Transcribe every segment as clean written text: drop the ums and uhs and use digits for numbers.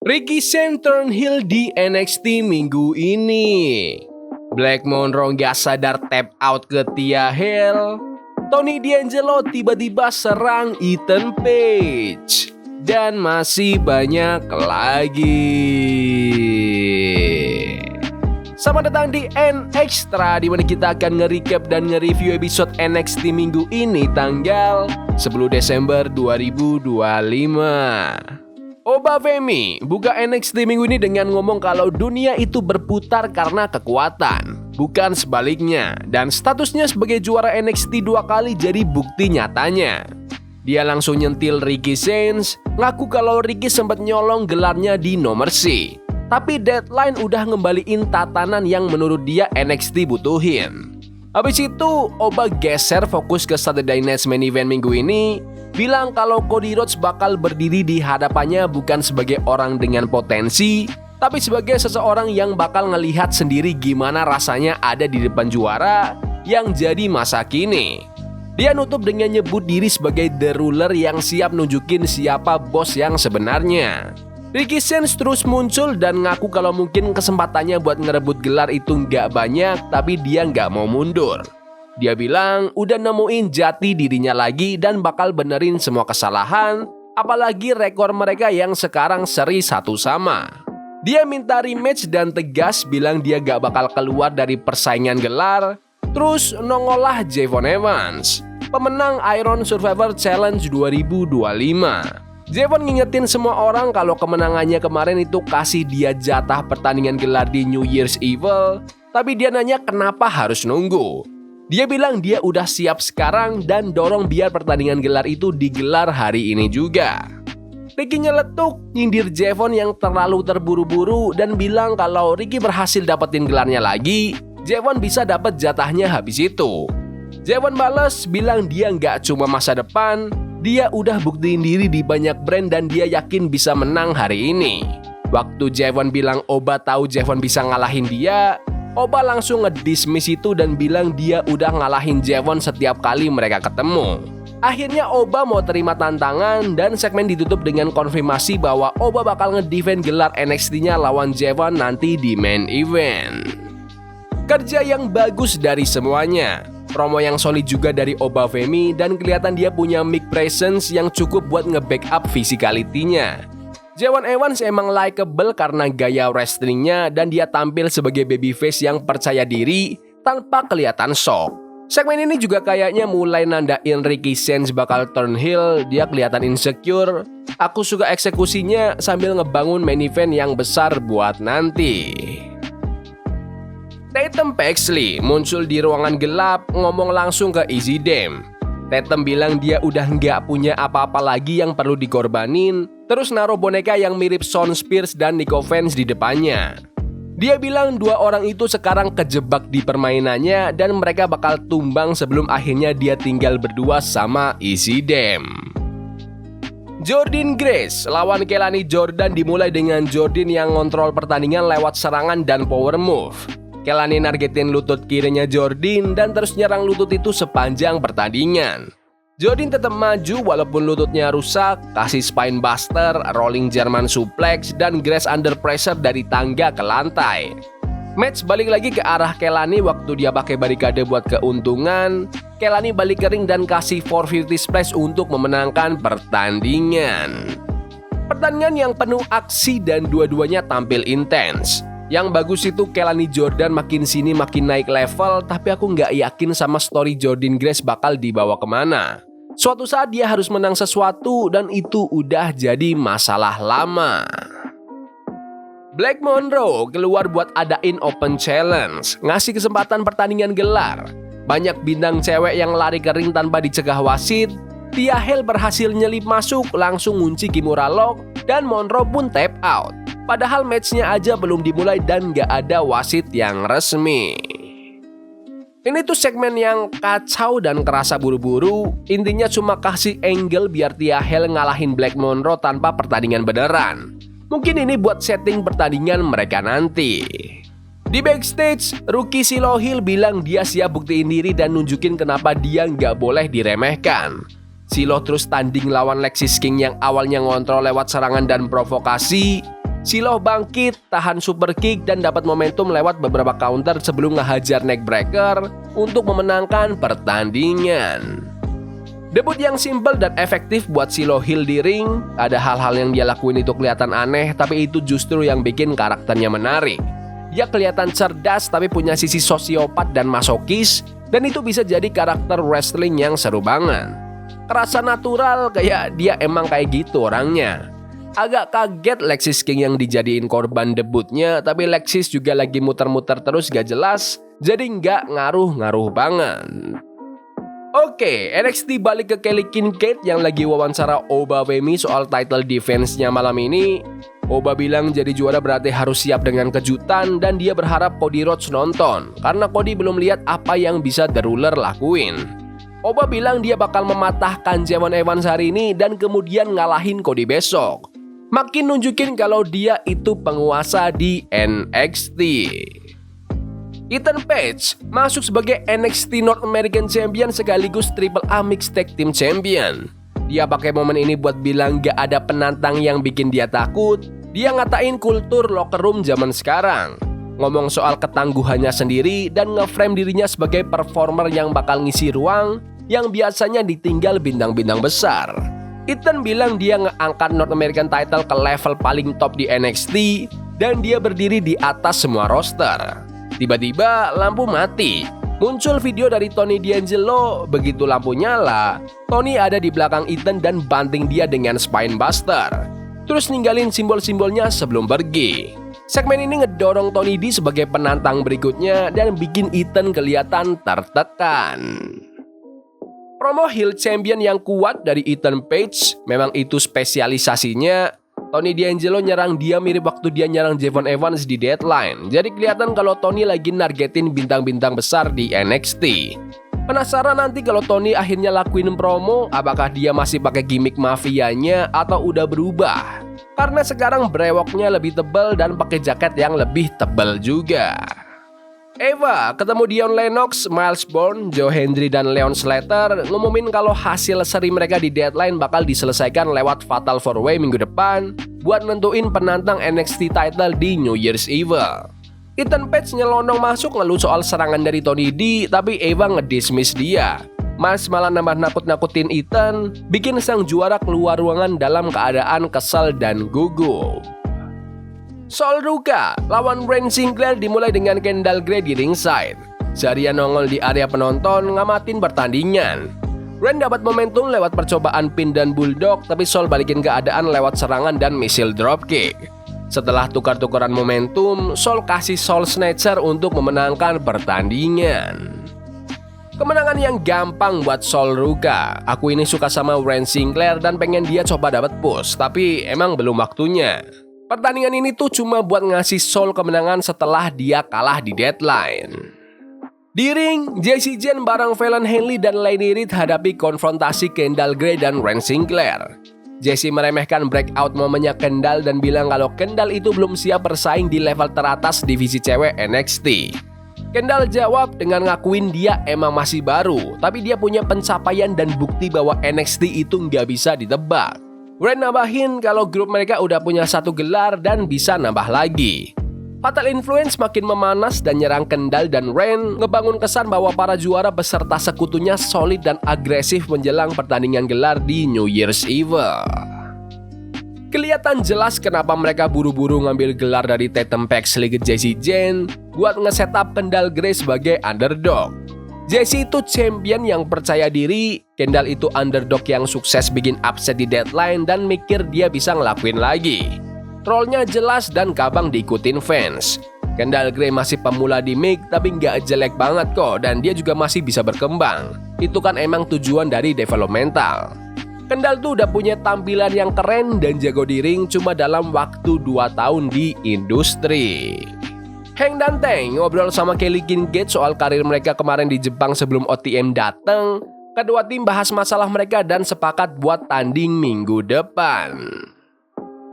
Ricky Shane turn heel di NXT minggu ini. Black Monroe gak sadar tap out ke Thea Hale. Tony D'Angelo tiba-tiba serang Ethan Page. Dan masih banyak lagi. Selamat datang di NXtra, di mana kita akan nge-recap dan nge-review episode NXT minggu ini tanggal 10 Desember 2025. Oba Femi buka NXT minggu ini dengan ngomong kalau dunia itu berputar karena kekuatan, bukan sebaliknya. Dan statusnya sebagai juara NXT 2 kali jadi bukti nyatanya. Dia langsung nyentil Ricky Shane, ngaku kalau Ricky sempat nyolong gelarnya di No Mercy. Tapi Deadline udah ngembaliin tatanan yang menurut dia NXT butuhin. Habis itu, Oba geser fokus ke Saturday Night's Main Event minggu ini, bilang kalau Cody Rhodes bakal berdiri di hadapannya bukan sebagai orang dengan potensi, tapi sebagai seseorang yang bakal ngelihat sendiri gimana rasanya ada di depan juara yang jadi masa kini. Dia nutup dengan nyebut diri sebagai The Ruler yang siap nunjukin siapa bos yang sebenarnya. Ricky Shane terus muncul dan ngaku kalau mungkin kesempatannya buat ngerebut gelar itu nggak banyak, tapi dia nggak mau mundur. Dia bilang udah nemuin jati dirinya lagi dan bakal benerin semua kesalahan, apalagi rekor mereka yang sekarang seri 1 sama. Dia minta rematch dan tegas bilang dia gak bakal keluar dari persaingan gelar. Terus nongolah Javon Evans, pemenang Iron Survivor Challenge 2025. Javon ngingetin semua orang kalau kemenangannya kemarin itu kasih dia jatah pertandingan gelar di New Year's Evil, tapi dia nanya kenapa harus nunggu. Dia bilang dia udah siap sekarang dan dorong biar pertandingan gelar itu digelar hari ini juga. Ricky nyeletuk, nyindir Javon yang terlalu terburu-buru dan bilang kalau Ricky berhasil dapetin gelarnya lagi, Javon bisa dapet jatahnya habis itu. Javon bales bilang dia nggak cuma masa depan, dia udah buktiin diri di banyak brand dan dia yakin bisa menang hari ini. Waktu Javon bilang Oba tahu Javon bisa ngalahin dia, Oba langsung ngedismiss itu dan bilang dia udah ngalahin Javon setiap kali mereka ketemu. Akhirnya Oba mau terima tantangan dan segmen ditutup dengan konfirmasi bahwa Oba bakal ngedefend gelar NXT-nya lawan Javon nanti di main event. Kerja yang bagus dari semuanya. Promo yang solid juga dari Oba Femi dan kelihatan dia punya mic presence yang cukup buat nge-backup physicality-nya. Javon Evans emang likeable karena gaya wrestlingnya dan dia tampil sebagai babyface yang percaya diri tanpa kelihatan shock. Segmen ini juga kayaknya mulai nandain Ricky Shane bakal turn heel, dia kelihatan insecure. Aku suka eksekusinya sambil ngebangun main event yang besar buat nanti. Tatum Paxley muncul di ruangan gelap ngomong langsung ke Easy Dame. Tatum bilang dia udah nggak punya apa-apa lagi yang perlu dikorbanin, terus naruh boneka yang mirip Shawn Spears dan Nico Vance di depannya. Dia bilang dua orang itu sekarang kejebak di permainannya dan mereka bakal tumbang sebelum akhirnya dia tinggal berdua sama Easy Dame. Jordynne Grace lawan Kelani Jordan dimulai dengan Jordynne yang ngontrol pertandingan lewat serangan dan power move. Kelani nargetin lutut kirinya Jordynne dan terus nyerang lutut itu sepanjang pertandingan. Jordynne tetap maju walaupun lututnya rusak, kasih spine buster, rolling German suplex, dan Grace under pressure dari tangga ke lantai. Match balik lagi ke arah Kelani waktu dia pakai barikade buat keuntungan. Kelani balik ke ring dan kasih 450 splash untuk memenangkan pertandingan. Pertandingan yang penuh aksi dan dua-duanya tampil intens. Yang bagus itu Kelani Jordan makin sini makin naik level, tapi aku nggak yakin sama story Jordynne Grace bakal dibawa kemana. Suatu saat dia harus menang sesuatu dan itu udah jadi masalah lama. Black Monroe keluar buat adain open challenge, ngasih kesempatan pertandingan gelar. Banyak bintang cewek yang lari ke ring tanpa dicegah wasit. Thea Hale berhasil nyelip masuk, langsung ngunci Kimura Lock, dan Monroe pun tap out. Padahal matchnya aja belum dimulai dan gak ada wasit yang resmi. Ini tuh segmen yang kacau dan kerasa buru-buru. Intinya cuma kasih angle biar Thea Hale ngalahin Black Monroe tanpa pertandingan beneran. Mungkin ini buat setting pertandingan mereka nanti. Di backstage, rookie Silo Hill bilang dia siap buktiin diri dan nunjukin kenapa dia nggak boleh diremehkan. Silo terus tanding lawan Lexis King yang awalnya ngontrol lewat serangan dan provokasi. Shiloh bangkit, tahan super kick dan dapat momentum lewat beberapa counter sebelum ngehajar neckbreaker untuk memenangkan pertandingan. Debut yang simple dan efektif buat Shiloh heel di ring. Ada hal-hal yang dia lakuin itu kelihatan aneh, tapi itu justru yang bikin karakternya menarik. Dia kelihatan cerdas tapi punya sisi sosiopat dan masokis, dan itu bisa jadi karakter wrestling yang seru banget. Kerasa natural, kayak dia emang kayak gitu orangnya. Agak kaget Lexis King yang dijadiin korban debutnya, tapi Lexis juga lagi muter-muter terus gak jelas, jadi nggak ngaruh-ngaruh banget. Oke, NXT balik ke Kelly Kincaid yang lagi wawancara Oba Femi soal title defense-nya malam ini. Oba bilang jadi juara berarti harus siap dengan kejutan dan dia berharap Cody Rhodes nonton karena Cody belum lihat apa yang bisa The Ruler lakuin. Oba bilang dia bakal mematahkan Javon Evans hari ini dan kemudian ngalahin Cody besok. Makin nunjukin kalau dia itu penguasa di NXT. Ethan Page masuk sebagai NXT North American Champion sekaligus Triple A Mixed Tag Team Champion. Dia pakai momen ini buat bilang gak ada penantang yang bikin dia takut. Dia ngatain kultur locker room zaman sekarang. Ngomong soal ketangguhannya sendiri dan nge-frame dirinya sebagai performer yang bakal ngisi ruang yang biasanya ditinggal bintang-bintang besar. Ethan bilang dia ngeangkat North American title ke level paling top di NXT dan dia berdiri di atas semua roster. Tiba-tiba lampu mati. Muncul video dari Tony D'Angelo. Begitu lampu nyala, Tony ada di belakang Ethan dan banting dia dengan Spinebuster. Terus ninggalin simbol-simbolnya sebelum pergi. Segmen ini ngedorong Tony D sebagai penantang berikutnya dan bikin Ethan kelihatan tertekan. Promo heel champion yang kuat dari Ethan Page, memang itu spesialisasinya. Tony D'Angelo nyerang dia mirip waktu dia nyerang Javon Evans di Deadline. Jadi kelihatan kalau Tony lagi nargetin bintang-bintang besar di NXT. Penasaran nanti kalau Tony akhirnya lakuin promo, apakah dia masih pakai gimmick mafianya atau udah berubah? Karena sekarang brewoknya lebih tebal dan pakai jaket yang lebih tebal juga. Eva ketemu Dion Lennox, Miles Bourne, Joe Hendry, dan Leon Slater ngumumin kalau hasil seri mereka di Deadline bakal diselesaikan lewat Fatal 4-Way minggu depan buat nentuin penantang NXT title di New Year's Eve. Ethan Page nyelonong masuk ngeluh soal serangan dari Tony D, tapi Eva ngedismiss dia. Miles malah nambah nakut-nakutin Ethan, bikin sang juara keluar ruangan dalam keadaan kesal dan gugup. Sol Ruka lawan Bryan Sinclair dimulai dengan Kendall Gray di ringside. Seharian nongol di area penonton ngamatin pertandingan. Bryan dapat momentum lewat percobaan pin dan bulldog, tapi Sol balikin keadaan lewat serangan dan missile dropkick. Setelah tukar-tukaran momentum, Sol kasih Soul Snatcher untuk memenangkan pertandingan. Kemenangan yang gampang buat Sol Ruka. Aku ini suka sama Bryan Sinclair dan pengen dia coba dapat push, tapi emang belum waktunya. Pertandingan ini tuh cuma buat ngasih Sol kemenangan setelah dia kalah di Deadline. Di ring, Jacy Jayne bareng Fallon Henley dan Lady Reed hadapi konfrontasi Kendall Gray dan Bryan Sinclair. Jacy meremehkan breakout momennya Kendall dan bilang kalau Kendall itu belum siap bersaing di level teratas divisi cewek NXT. Kendall jawab dengan ngakuin dia emang masih baru, tapi dia punya pencapaian dan bukti bahwa NXT itu nggak bisa ditebak. Bryan nambahin kalau grup mereka udah punya 1 gelar dan bisa nambah lagi. Fatal Influence makin memanas dan nyerang Kendall dan Bryan, ngebangun kesan bahwa para juara beserta sekutunya solid dan agresif menjelang pertandingan gelar di New Year's Eve. Kelihatan jelas kenapa mereka buru-buru ngambil gelar dari Tatum Paxley ke Jacy Jayne buat nge-setup Kendall Gray sebagai underdog. Jacy itu champion yang percaya diri, Kendall itu underdog yang sukses bikin upset di Deadline dan mikir dia bisa ngelakuin lagi. Trollnya jelas dan kabang diikutin fans. Kendall Gray masih pemula di mic tapi nggak jelek banget kok dan dia juga masih bisa berkembang. Itu kan emang tujuan dari developmental. Kendall tuh udah punya tampilan yang keren dan jago di ring cuma dalam waktu 2 tahun di industri. Hank dan Tank ngobrol sama Kelly Kincaid soal karir mereka kemarin di Jepang sebelum OTM datang. Kedua tim bahas masalah mereka dan sepakat buat tanding minggu depan.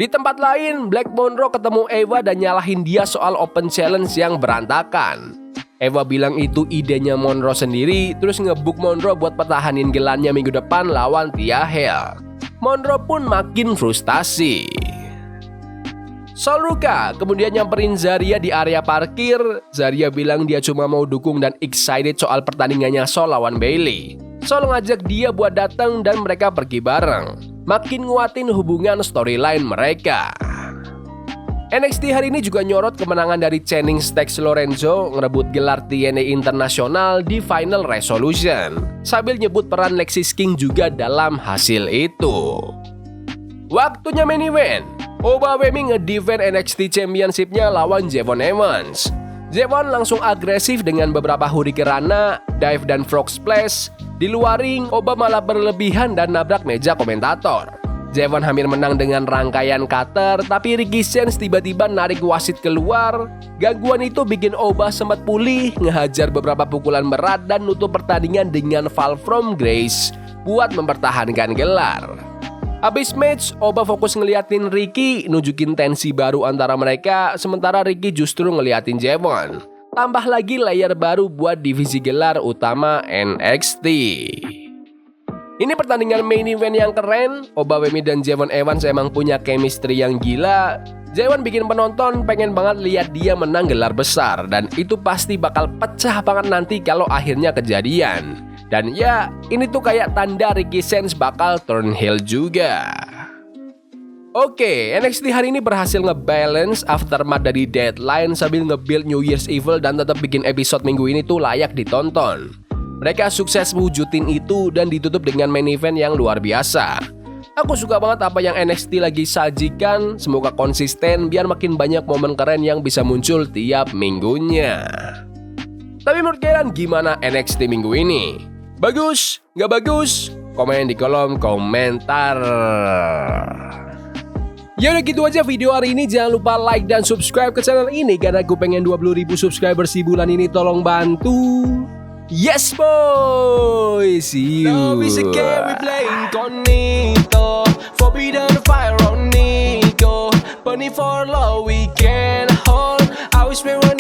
Di tempat lain, Black Monroe ketemu Eva dan nyalahin dia soal Open Challenge yang berantakan. Eva bilang itu idenya Monroe sendiri, terus ngebuk Monroe buat pertahanin gelarnya minggu depan lawan Thea Hale. Monroe pun makin frustasi. Sol Ruka kemudian nyamperin Zarya di area parkir. Zarya bilang dia cuma mau dukung dan excited soal pertandingannya Sol lawan Bayley. Sol ngajak dia buat datang dan mereka pergi bareng, makin nguatin hubungan storyline mereka. NXT hari ini juga nyorot kemenangan dari Channing Stacks Lorenzo ngerebut gelar TNA Internasional di Final Resolution, sambil nyebut peran Lexis King juga dalam hasil itu. Waktunya main event. Oba Femi ngedefend NXT Championship-nya lawan Javon Evans. Javon langsung agresif dengan beberapa hurricanrana, dive dan frog splash. Di luar ring, Oba malah berlebihan dan nabrak meja komentator. Javon hampir menang dengan rangkaian cutter, tapi Ricky Sanchez tiba-tiba narik wasit keluar. Gangguan itu bikin Oba sempat pulih, ngehajar beberapa pukulan berat dan nutup pertandingan dengan fall from grace buat mempertahankan gelar. Habis match, Oba fokus ngeliatin Ricky, nunjukin tensi baru antara mereka, sementara Ricky justru ngeliatin Javon. Tambah lagi layer baru buat divisi gelar utama NXT. Ini pertandingan main event yang keren. Oba Femi dan Javon Evans emang punya chemistry yang gila. Javon bikin penonton pengen banget lihat dia menang gelar besar, dan itu pasti bakal pecah banget nanti kalau akhirnya kejadian. Dan ya, ini tuh kayak tanda Ricky Sanchez bakal turn heel juga. Oke, NXT hari ini berhasil ngebalance aftermath dari Deadline sambil nge-build New Year's Evil dan tetap bikin episode minggu ini tuh layak ditonton. Mereka sukses mewujudin itu dan ditutup dengan main event yang luar biasa. Aku suka banget apa yang NXT lagi sajikan, semoga konsisten biar makin banyak momen keren yang bisa muncul tiap minggunya. Tapi menurut kalian gimana NXT minggu ini? Bagus? Nggak bagus? Komen di kolom komentar. Ya udah gitu aja video hari ini, jangan lupa like dan subscribe ke channel ini karena gue pengen 20.000 subscribers di bulan ini, tolong bantu. Yes boy, see you. Love is a game we play incognito, forbidden fire on Nico, burning for love we can hold. I wish we were